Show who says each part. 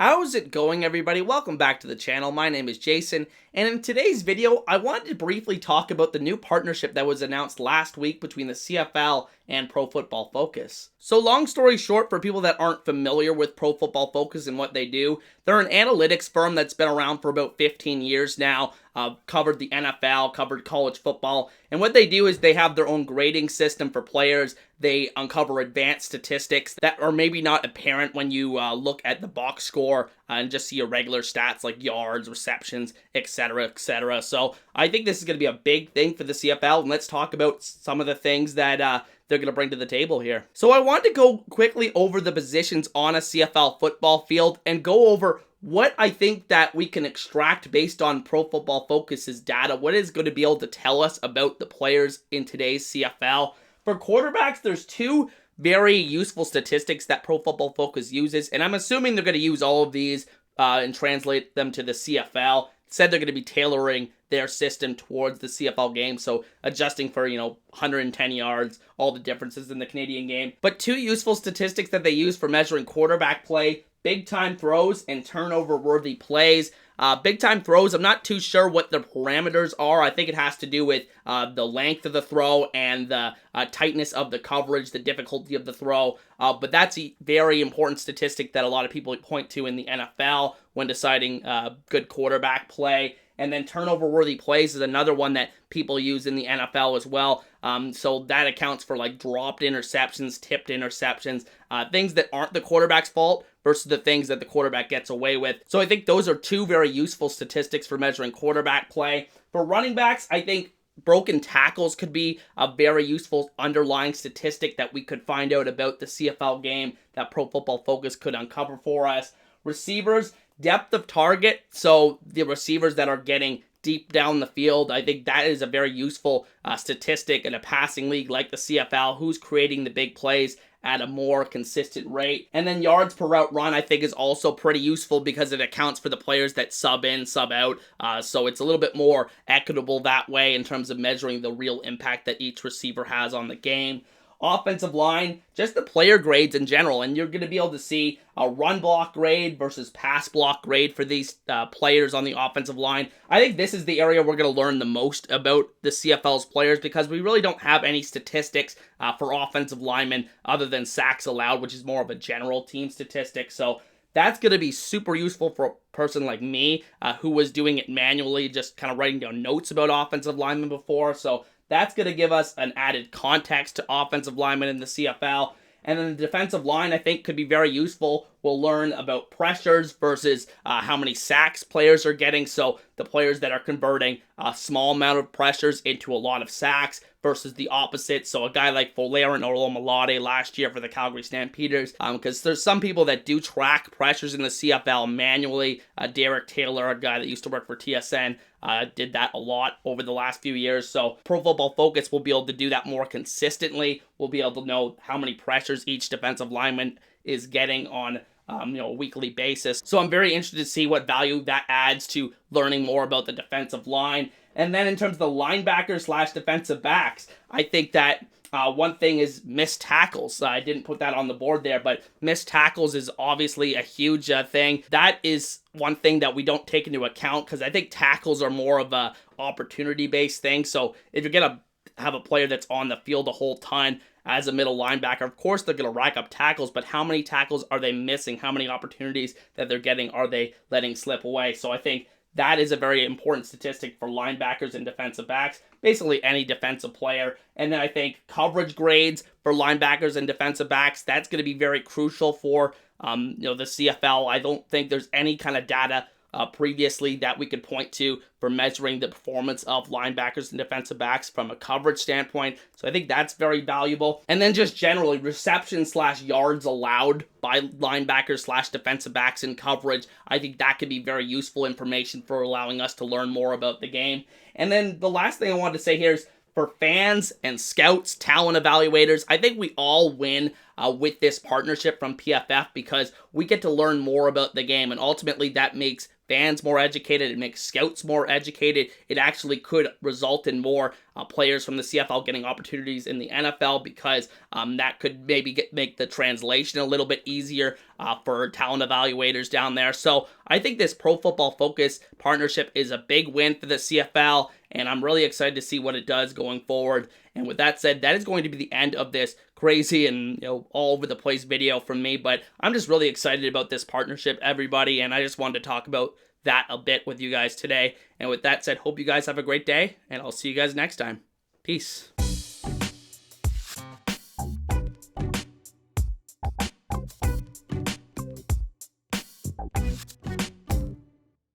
Speaker 1: How's it going, everybody? Welcome back to the channel. My name is Jason, and in today's video, I wanted to briefly talk about the new partnership that was announced last week between the CFL and Pro Football Focus. So long story short, for people that aren't familiar with Pro Football Focus and what they do, they're an analytics firm that's been around for about 15 years now, covered the NFL, covered college football, and what they do is they have their own grading system for players. They uncover advanced statistics that are maybe not apparent when you look at the box score and just see your regular stats like yards, receptions, etc., etc. So I think this is going to be a big thing for the CFL, and let's talk about some of the things that they're going to bring to the table here. So I want to go quickly over the positions on a CFL football field and go over what I think that we can extract based on Pro Football Focus's data. What is going to be able to tell us about the players in today's CFL. For quarterbacks, there's two very useful statistics that Pro Football Focus uses, and I'm assuming they're going to use all of these and translate them to the CFL. Said they're going to be tailoring their system towards the CFL game, so adjusting for, 110 yards, all the differences in the Canadian game. But two useful statistics that they use for measuring quarterback play: big time throws and turnover worthy plays. Big time throws, I'm not too sure what the parameters are. I think it has to do with the length of the throw and the tightness of the coverage, the difficulty of the throw. But that's a very important statistic that a lot of people point to in the NFL when deciding good quarterback play. And then turnover-worthy plays is another one that people use in the NFL as well. So that accounts for like dropped interceptions, tipped interceptions, things that aren't the quarterback's fault versus the things that the quarterback gets away with. So I think those are two very useful statistics for measuring quarterback play. For running backs, I think broken tackles could be a very useful underlying statistic that we could find out about the CFL game that Pro Football Focus could uncover for us. Receivers, depth of target, so the receivers that are getting deep down the field, I think that is a very useful statistic in a passing league like the CFL, who's creating the big plays at a more consistent rate. And then yards per route run, I think, is also pretty useful because it accounts for the players that sub in, sub out, so it's a little bit more equitable that way in terms of measuring the real impact that each receiver has on the game. Offensive line, just the player grades in general, and you're going to be able to see a run block grade versus pass block grade for these players on the offensive line. I think this is the area we're going to learn the most about the CFL's players because we really don't have any statistics for offensive linemen other than sacks allowed, which is more of a general team statistic. So that's going to be super useful for a person like me who was doing it manually, just kind of writing down notes about offensive linemen before. So that's going to give us an added context to offensive linemen in the CFL. And then the defensive line, I think, could be very useful. We'll learn about pressures versus how many sacks players are getting. So the players that are converting a small amount of pressures into a lot of sacks versus the opposite. So a guy like Folarin or Olomolade last year for the Calgary Stampeders, because there's some people that do track pressures in the CFL manually. Derek Taylor, a guy that used to work for TSN, did that a lot over the last few years. So Pro Football Focus will be able to do that more consistently. We'll be able to know how many pressures each defensive lineman is getting on a weekly basis. So I'm very interested to see what value that adds to learning more about the defensive line. And then in terms of the linebackers / defensive backs, I think that one thing is missed tackles. I didn't put that on the board there, but missed tackles is obviously a huge thing. That is one thing that we don't take into account because I think tackles are more of a opportunity-based thing. So if you're going to have a player that's on the field the whole time as a middle linebacker, of course they're going to rack up tackles, but how many tackles are they missing? How many opportunities that they're getting are they letting slip away? So I think that is a very important statistic for linebackers and defensive backs, basically any defensive player. And then I think coverage grades for linebackers and defensive backs, that's going to be very crucial for the CFL. I don't think there's any kind of data previously that we could point to for measuring the performance of linebackers and defensive backs from a coverage standpoint. So I think that's very valuable. And then just generally reception / yards allowed by linebackers / defensive backs in coverage. I think that could be very useful information for allowing us to learn more about the game. And then the last thing I wanted to say here is for fans and scouts, talent evaluators, I think we all win with this partnership from PFF because we get to learn more about the game, and ultimately that makes fans more educated, it makes scouts more educated. It actually could result in more players from the CFL getting opportunities in the NFL, because that could maybe make the translation a little bit easier for talent evaluators down there. So I think this Pro Football Focus partnership is a big win for the CFL, and I'm really excited to see what it does going forward. And with that said, that is going to be the end of this crazy and all over the place video from me, but I'm just really excited about this partnership, everybody, and I just wanted to talk about that a bit with you guys today. And with that said, hope you guys have a great day, and I'll see you guys next time. Peace.